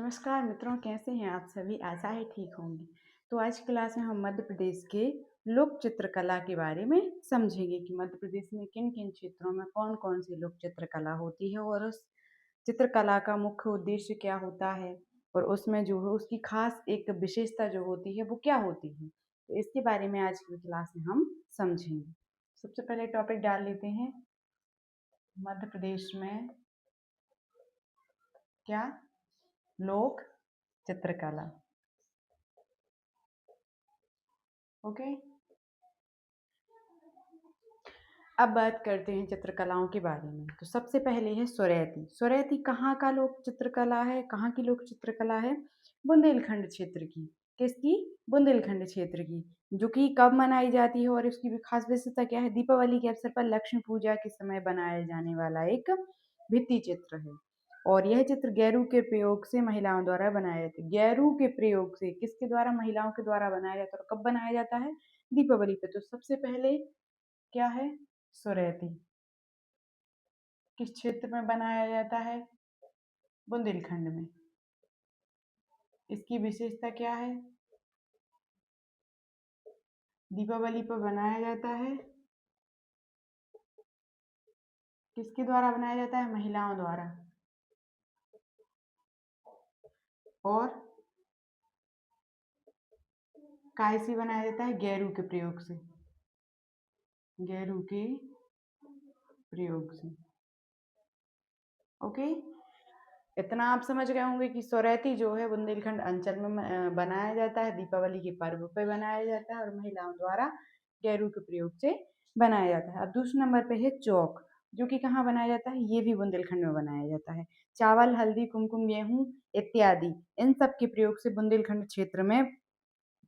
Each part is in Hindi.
नमस्कार मित्रों, कैसे हैं आप सभी? आशा है ठीक होंगे। तो आज की क्लास में हम मध्य प्रदेश के लोक चित्रकला के बारे में समझेंगे कि मध्य प्रदेश में किन किन क्षेत्रों में कौन कौन सी लोक चित्रकला होती है और उस चित्रकला का मुख्य उद्देश्य क्या होता है और उसमें जो है उसकी खास एक विशेषता जो होती है वो क्या होती है। तो इसके बारे में आज की क्लास में हम समझेंगे। सबसे पहले टॉपिक डाल लेते हैं, मध्य प्रदेश में क्या लोक चित्रकला। ओके, अब बात करते हैं चित्रकलाओं के बारे में। तो सबसे पहले है सुरैती। सुरैती कहाँ का लोक चित्रकला है? कहाँ की लोक चित्रकला है? बुंदेलखंड क्षेत्र की। किसकी? बुंदेलखंड क्षेत्र की। जो कि कब मनाई जाती है और इसकी भी खास विशेषता क्या है? दीपावली के अवसर पर लक्ष्मी पूजा के समय बनाया जाने वाला एक भित्ति चित्र है। और यह चित्र गेरू के प्रयोग से महिलाओं द्वारा बनाया जाता है। गेरू के प्रयोग से किसके द्वारा? महिलाओं के द्वारा बनाया जाता है। और कब बनाया जाता है? दीपावली पे। तो सबसे पहले क्या है? सुरैती। किस क्षेत्र में बनाया जाता है? बुंदेलखंड में। इसकी विशेषता क्या है? दीपावली पर बनाया जाता है। किसके द्वारा बनाया जाता है? महिलाओं द्वारा। और काय से बनाया जाता है? गेरू के प्रयोग से। गेरू के प्रयोग से। ओके, इतना आप समझ गए होंगे कि सुरैती जो है बुंदेलखंड अंचल में बनाया जाता है, दीपावली के पर्व पे बनाया जाता है और महिलाओं द्वारा गेरू के प्रयोग से बनाया जाता है। अब दूसरे नंबर पे है चौक, जो कि कहाँ बनाया जाता है? ये भी बुंदेलखंड में बनाया जाता है। चावल, हल्दी, कुमकुम, गेहूं इत्यादि इन सब के प्रयोग से बुंदेलखंड क्षेत्र में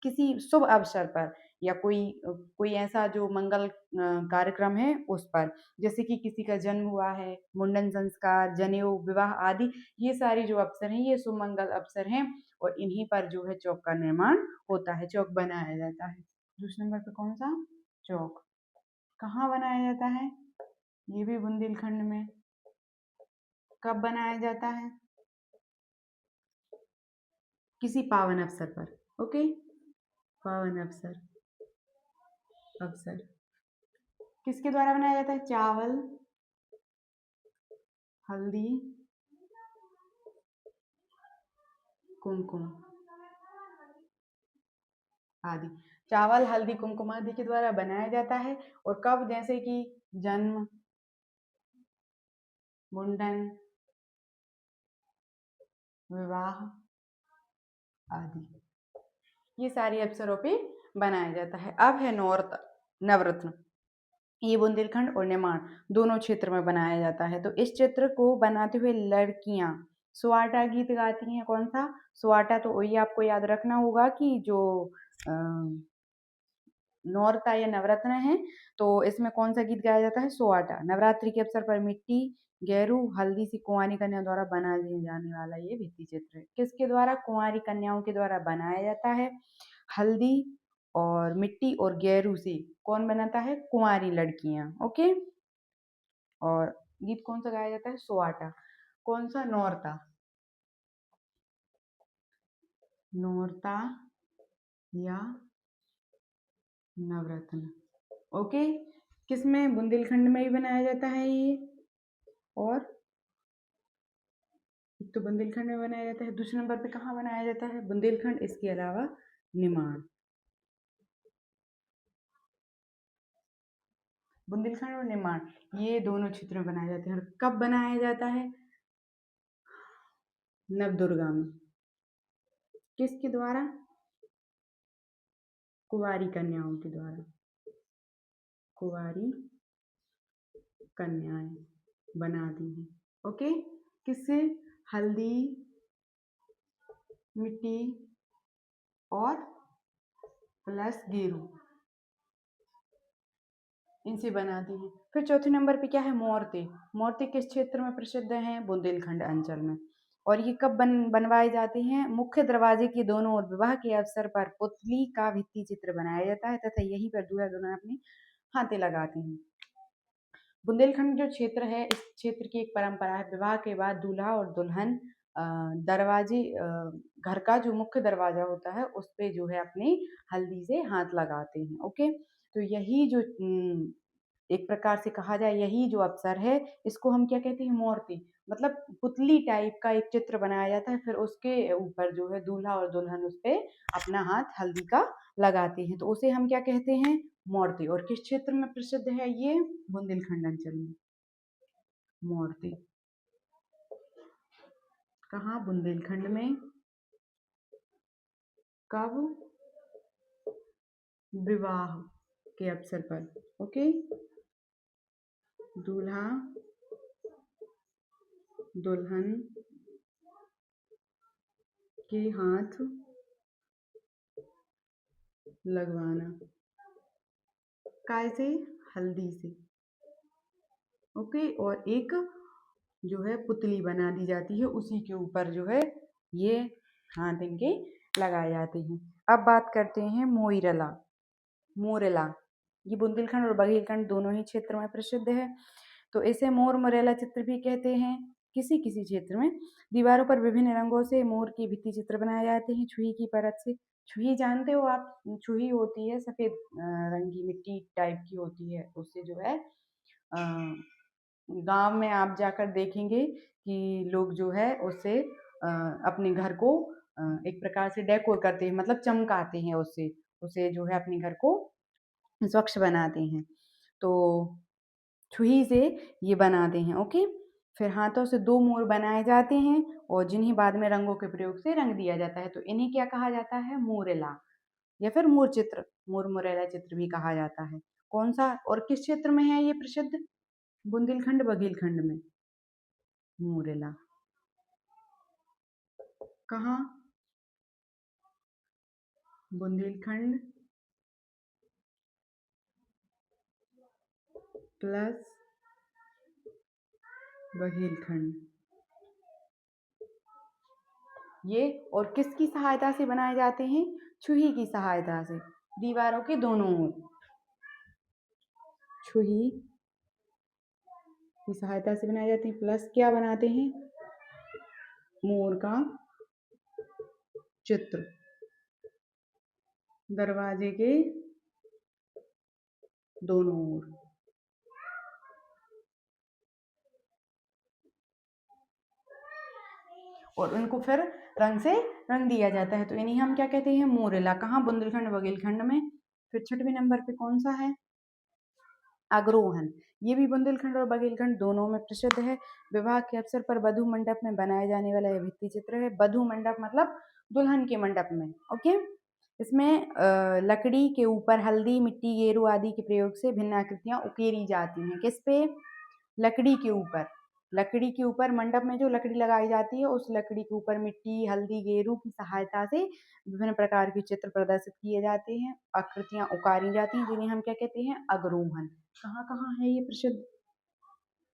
किसी शुभ अवसर पर या कोई कोई ऐसा जो मंगल कार्यक्रम है उस पर, जैसे कि किसी का जन्म हुआ है, मुंडन संस्कार, जनेऊ, विवाह आदि, ये सारी जो अवसर हैं ये शुभ मंगल अवसर हैं और इन्हीं पर जो है चौक का निर्माण होता है, चौक बनाया जाता है। दूसरे नंबर पे कौन सा? चौक। कहाँ बनाया जाता है? ये भी बुंदेलखंड में। कब बनाया जाता है? किसी पावन अवसर पर। ओके, पावन अवसर। अवसर किसके द्वारा बनाया जाता है? चावल, हल्दी, कुमकुम आदि। चावल, हल्दी, कुमकुम आदि के द्वारा बनाया जाता है। और कब? जैसे कि जन्म, मुंडन, विवाह आदि, ये सारे अवसरों पे बनाया जाता है। अब है नवरत्न। ये बुंदेलखंड और नेमाण दोनों क्षेत्र में बनाया जाता है। तो इस चित्र को बनाते हुए लड़कियां स्वाटा गीत गाती हैं। कौन सा? स्वाटा। तो वही आपको याद रखना होगा कि जो नौरता या नवरत्न है तो इसमें कौन सा गीत गाया जाता है? सोआटा। नवरात्रि के अवसर पर मिट्टी, गेरू, हल्दी से कुंवारी कन्या द्वारा बनाया जाने वाला ये भित्ति चित्र है। किसके द्वारा? कुंवारी कन्याओं के द्वारा बनाया जाता है। हल्दी और मिट्टी और गेरू से कौन बनाता है? कुंवारी लड़कियां। ओके, और गीत कौन सा गाया जाता है? सोआटा। कौन सा? नौरता। नौरता या नवरत्न। ओके, किसमें? बुंदेलखंड में भी बनाया जाता है ये। और एक तो बुंदेलखंड में बनाया जाता है, दूसरे नंबर पे कहाँ बनाया जाता है? बुंदेलखंड, इसके अलावा निमाड़। बुंदेलखंड और निमाड़ ये दोनों क्षेत्र में बनाए जाते हैं। और कब बनाया जाता है? नवदुर्गा में। किसके द्वारा? कुंवारी कन्याओं के द्वारा। कुंवारी कन्याएं बनाती हैं। ओके, किससे? हल्दी, मिट्टी और प्लस गेरू, इनसे बनाती हैं। फिर चौथे नंबर पे क्या है? मूर्ति। मूर्ति किस क्षेत्र में प्रसिद्ध हैं? बुंदेलखंड अंचल में। और ये कब बनवाए जाते हैं? मुख्य दरवाजे के दोनों ओर विवाह के अवसर पर पुतली का भित्ति चित्र बनाया जाता है तथा यहीं पर दूल्हा दुल्हन अपनी हाथे लगाते हैं। बुंदेलखंड जो क्षेत्र है इस क्षेत्र की एक परंपरा है, विवाह के बाद दूल्हा और दुल्हन दरवाजे घर का जो मुख्य दरवाजा होता है उस पे जो है अपनी हल्दी से हाथ लगाते हैं। ओके, तो यही जो एक प्रकार से कहा जाए यही जो अवसर है इसको हम क्या कहते हैं, मूर्ति। मतलब पुतली टाइप का एक चित्र बनाया जाता है, फिर उसके ऊपर जो है दूल्हा और दुल्हन उस पे अपना हाथ हल्दी का लगाते हैं, तो उसे हम क्या कहते हैं, मूर्ति। और किस क्षेत्र में प्रसिद्ध है ये, बुंदेलखंड अंचल में मूर्ति। कहाँ, बुंदेलखंड में। कब, विवाह के अवसर पर। ओके, दूल्हा दुल्हन के हाथ लगवाना, काय से, हल्दी से। ओके, और एक जो है पुतली बना दी जाती है, उसी के ऊपर जो है ये हाथ इनके लगाए जाते हैं। अब बात करते हैं मोइरला। मोरेला, ये बुंदेलखंड और बघेलखंड दोनों ही क्षेत्र में प्रसिद्ध है। तो इसे मोर मोरेला चित्र भी कहते हैं। किसी किसी क्षेत्र में दीवारों पर विभिन्न रंगों से मोर की भित्ति चित्र बनाए जाते हैं, छुई की परत से। छुई जानते हो आप, छुई होती है सफेद रंग की, मिट्टी टाइप की होती है, उससे जो है गांव में आप जाकर देखेंगे कि लोग जो है उससे अपने घर को एक प्रकार से डेकोर करते हैं, मतलब चमकाते हैं उससे, उसे जो है अपने घर को स्वच्छ बनाते हैं। तो छुही से ये बनाते हैं। ओके, फिर हाथों से दो मोर बनाए जाते हैं और जिन्हें बाद में रंगों के प्रयोग से रंग दिया जाता है, तो इन्हें क्या कहा जाता है, मोरेला या फिर मोर चित्र, मोर मोरेला चित्र भी कहा जाता है। कौन सा और किस क्षेत्र में है ये प्रसिद्ध, बुंदेलखंड बघेलखंड में मोरेला। कहाँ, बुंदेलखंड प्लस बघेलखंड। ये और किसकी सहायता से बनाए जाते हैं, छुही की सहायता से, दीवारों के दोनों ओर छुही की सहायता से बनाए जाते हैं। प्लस क्या बनाते हैं, मोर का चित्र दरवाजे के दोनों ओर। और उनको फिर रंग से रंग दिया जाता है, तो इन्हें हम क्या कहते हैं, मोरेला। कहाँ, बुंदेलखंड बघेलखंड में। फिर छठवें नंबर पे कौन सा है, अग्रोहन। ये भी बुंदेलखंड और बघेलखंड दोनों में प्रसिद्ध है। विवाह के अवसर पर वधु मंडप में बनाए जाने वाला यह भित्ति चित्र है। वधु मंडप मतलब दुल्हन के मंडप में। ओके, इसमें लकड़ी के ऊपर हल्दी, मिट्टी, गेरू आदि के प्रयोग से भिन्न आकृतियां उकेरी जाती हैं। किस पे, लकड़ी के ऊपर। लकड़ी के ऊपर मंडप में जो लकड़ी लगाई जाती है, उस लकड़ी के ऊपर मिट्टी, हल्दी, गेरू की सहायता से विभिन्न प्रकार के चित्र प्रदर्शित किए जाते हैं, आकृतियां उकारी जाती हैं, जिन्हें हम क्या कहते हैं, अग्रोहन। कहाँ कहाँ है ये प्रसिद्ध,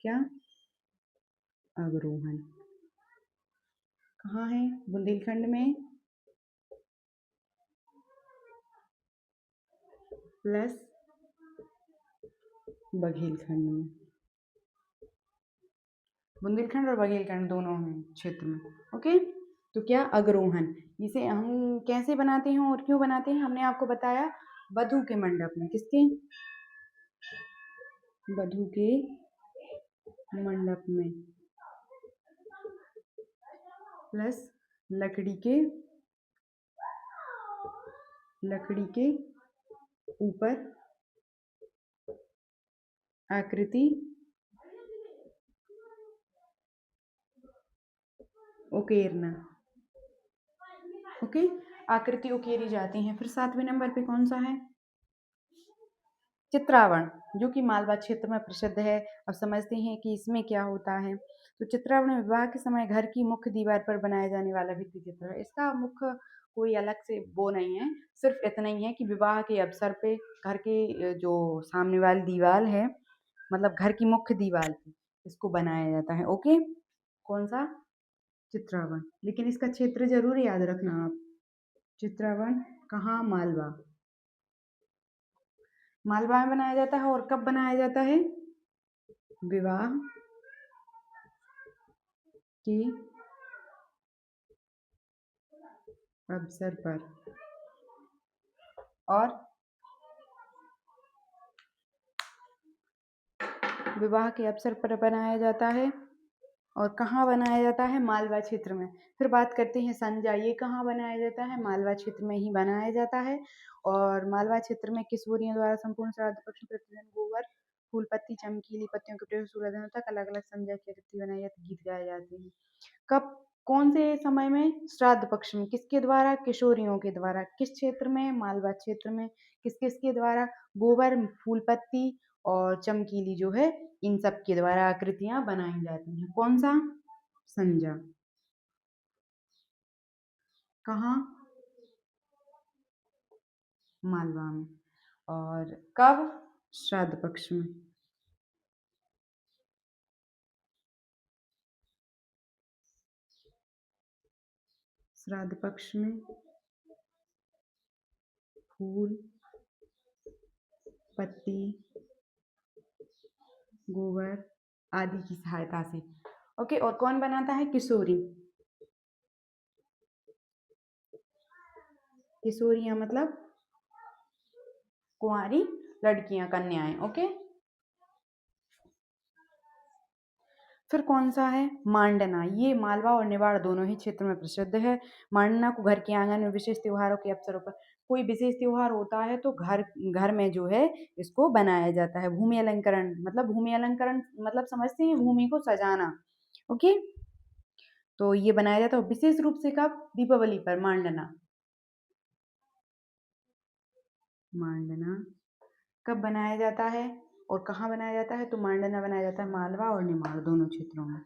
क्या, अग्रोहन कहाँ है, बुंदेलखंड में प्लस बघेलखंड में। बुंदेलखंड और बघेलखंड दोनों में क्षेत्र में। ओके, तो क्या, अग्रोहन। इसे हम कैसे बनाते हैं और क्यों बनाते हैं, हमने आपको बताया, वधु के मंडप में। किसके, वधु के मंडप में प्लस लकड़ी के ऊपर आकृति उकेरना। ओके, आकृति उकेरी जाती हैं। फिर सातवें नंबर पे कौन सा है, चित्रावण, जो कि मालवा क्षेत्र में प्रसिद्ध है। अब समझते हैं कि इसमें क्या होता है। तो चित्रावण विवाह के समय घर की मुख्य दीवार पर बनाया जाने वाला भित्ति चित्र है। इसका मुख्य कोई अलग से वो नहीं है, सिर्फ इतना ही है कि विवाह के अवसर पे घर के जो सामने वाली दीवार है, मतलब घर की मुख्य दीवार पे इसको बनाया जाता है। ओके, कौन सा, चित्रावण। लेकिन इसका क्षेत्र जरूर याद रखना आप, चित्रावण कहाँ, मालवा। मालवा में बनाया जाता है। और कब बनाया जाता है, विवाह के अवसर पर, और विवाह के अवसर पर बनाया जाता है। और कहाँ बनाया जाता है? मालवा क्षेत्र में। फिर बात करते हैं संजा, ये कहाँ बनाया जाता है? मालवा क्षेत्र में ही बनाया जाता है। और मालवा क्षेत्र में किशोरियों द्वारा संपूर्ण श्राद्ध पक्ष में प्रतिदिन गोबर, फूल पत्ती, चमकीली तक अलग अलग संजा की आकृति बनाई जाती, गीत गाए जाते हैं। कब, कौन से समय में? श्राद्ध पक्ष में। किसके द्वारा? किशोरियों के द्वारा। किस क्षेत्र में? मालवा क्षेत्र में। किस किस के द्वारा? गोबर, फूल पत्ती और चमकीली जो है, इन सब के द्वारा आकृतियां बनाई जाती हैं। कौन सा? संजा। कहाँ? मालवा में। और कब? श्राद्ध पक्ष में। श्राद्ध पक्ष में फूल पत्ती, गोबर आदि की सहायता से। ओके, और कौन बनाता है? किशोरी। किशोरियां मतलब कुंवारी लड़कियां, कन्याएं। ओके, फिर कौन सा है? मांडना। ये मालवा और निवाड़ दोनों ही क्षेत्र में प्रसिद्ध है। मांडना को घर के आंगन में विशेष त्योहारों के अवसरों पर, कोई विशेष त्योहार होता है तो घर घर में जो है इसको बनाया जाता है। भूमि अलंकरण मतलब, भूमि अलंकरण मतलब समझते हैं, भूमि को सजाना। ओके, तो ये बनाया जाता है विशेष रूप से कब? दीपावली पर मांडना। मांडना कब बनाया जाता है और कहाँ बनाया जाता है? तो मांडना बनाया जाता है मालवा और निमाड़ दोनों क्षेत्रों में।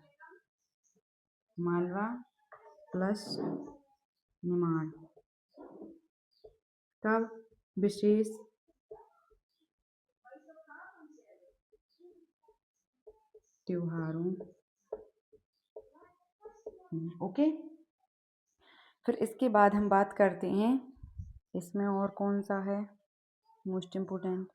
मालवा प्लस निमाड़। कब? विशेष त्योहारों में। ओके, फिर इसके बाद हम बात करते हैं इसमें और कौन सा है मोस्ट इम्पोर्टेंट।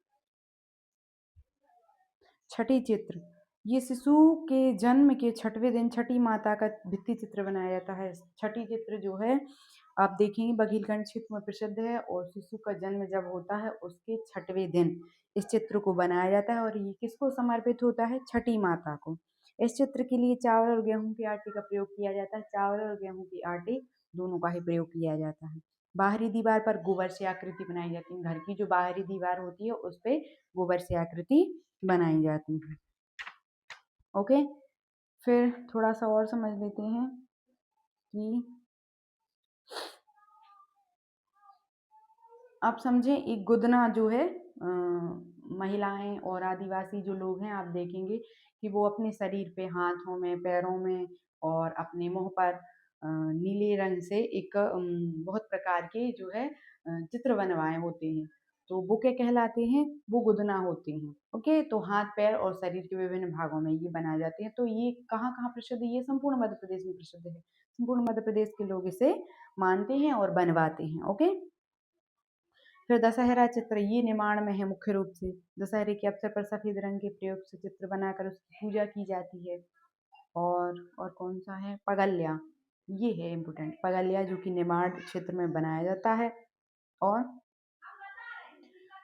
छठी चित्र, ये शिशु के जन्म के छठवें दिन छठी माता का भित्ति चित्र बनाया जाता है। छठी चित्र जो है आप देखेंगे बघेलखंड क्षेत्र में प्रसिद्ध है, और शिशु का जन्म जब होता है उसके छठवें दिन इस चित्र को बनाया जाता है। और ये किसको समर्पित होता है? छठी माता को। इस चित्र के लिए चावल और गेहूं के आटे का प्रयोग किया जाता है। चावल और गेहूं के आटे दोनों का ही प्रयोग किया जाता है। बाहरी दीवार पर गोबर से आकृति बनाई जाती है। घर की जो बाहरी दीवार होती है उस पे गोबर से आकृति बनाई जाती है। ओके, फिर थोड़ा सा और समझ लेते हैं कि आप समझें एक गुदना जो है, महिलाएं और आदिवासी जो लोग हैं आप देखेंगे कि वो अपने शरीर पे, हाथों में, पैरों में और अपने मुंह पर नीले रंग से एक बहुत प्रकार के जो है चित्र बनवाए होते हैं। तो वो क्या कहलाते हैं? वो गुदना होते हैं। ओके, तो हाथ, पैर और शरीर के विभिन्न भागों में ये बनाए जाते हैं। तो ये कहाँ कहाँ प्रसिद्ध है? ये संपूर्ण मध्य प्रदेश में प्रसिद्ध है। संपूर्ण मध्य प्रदेश के लोग इसे मानते हैं और बनवाते हैं। ओके, फिर दशहरा चित्र, ये निमाड़ में है मुख्य रूप से। दशहरे के अवसर पर सफेद रंग के प्रयोग से चित्र बनाकर उसकी पूजा की जाती है। और कौन सा है? पगल्या, ये है इम्पोर्टेंट। पगल्या जो कि निमाड़ क्षेत्र में बनाया जाता है। और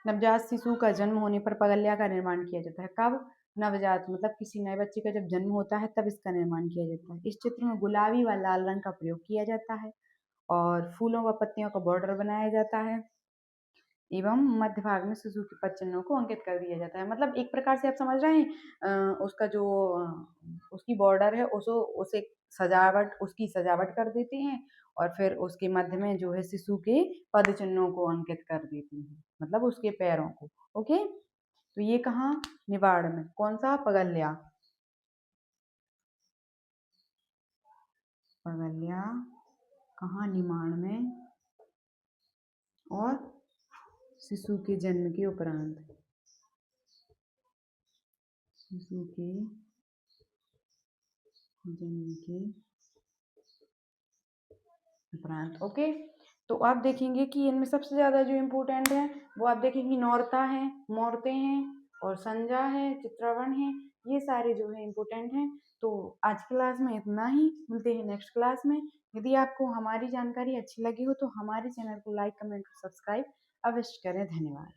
नवजात शिशु का जन्म होने पर पगल्या का निर्माण किया जाता है। कब? नवजात मतलब किसी नए बच्चे का जब जन्म होता है तब इसका निर्माण किया जाता है। इस चित्र में गुलाबी व लाल रंग का प्रयोग किया जाता है और फूलों व पत्तियों का बॉर्डर बनाया जाता है एवं मध्य भाग में शिशु के पद चिन्हों को अंकित कर दिया जाता है। मतलब एक प्रकार से आप समझ रहे हैं, उसका जो उसकी बॉर्डर है उसको उसे सजावट, उसकी सजावट कर देते हैं और फिर उसके मध्य में जो है शिशु के पद चिन्हों को अंकित कर देते हैं, मतलब उसके पैरों को। ओके, तो ये कहाँ? निवाड़ में। कौन सा? पगल्या। पगल्या कहाँ? निमाड़ में। और शिशु के जन्म के उपरांत, शिशु के जन्म के उपरांत। ओके, तो आप देखेंगे कि इनमें सबसे ज्यादा जो इम्पोर्टेंट है वो आप देखेंगे नौरता है, मूर्तें हैं और संजा है, चित्रावण है। ये सारे जो है इम्पोर्टेंट हैं। तो आज की क्लास में इतना ही, मिलते हैं नेक्स्ट क्लास में। यदि आपको हमारी जानकारी अच्छी लगी हो तो हमारे चैनल को लाइक, कमेंट और सब्सक्राइब अवश्य करें। धन्यवाद।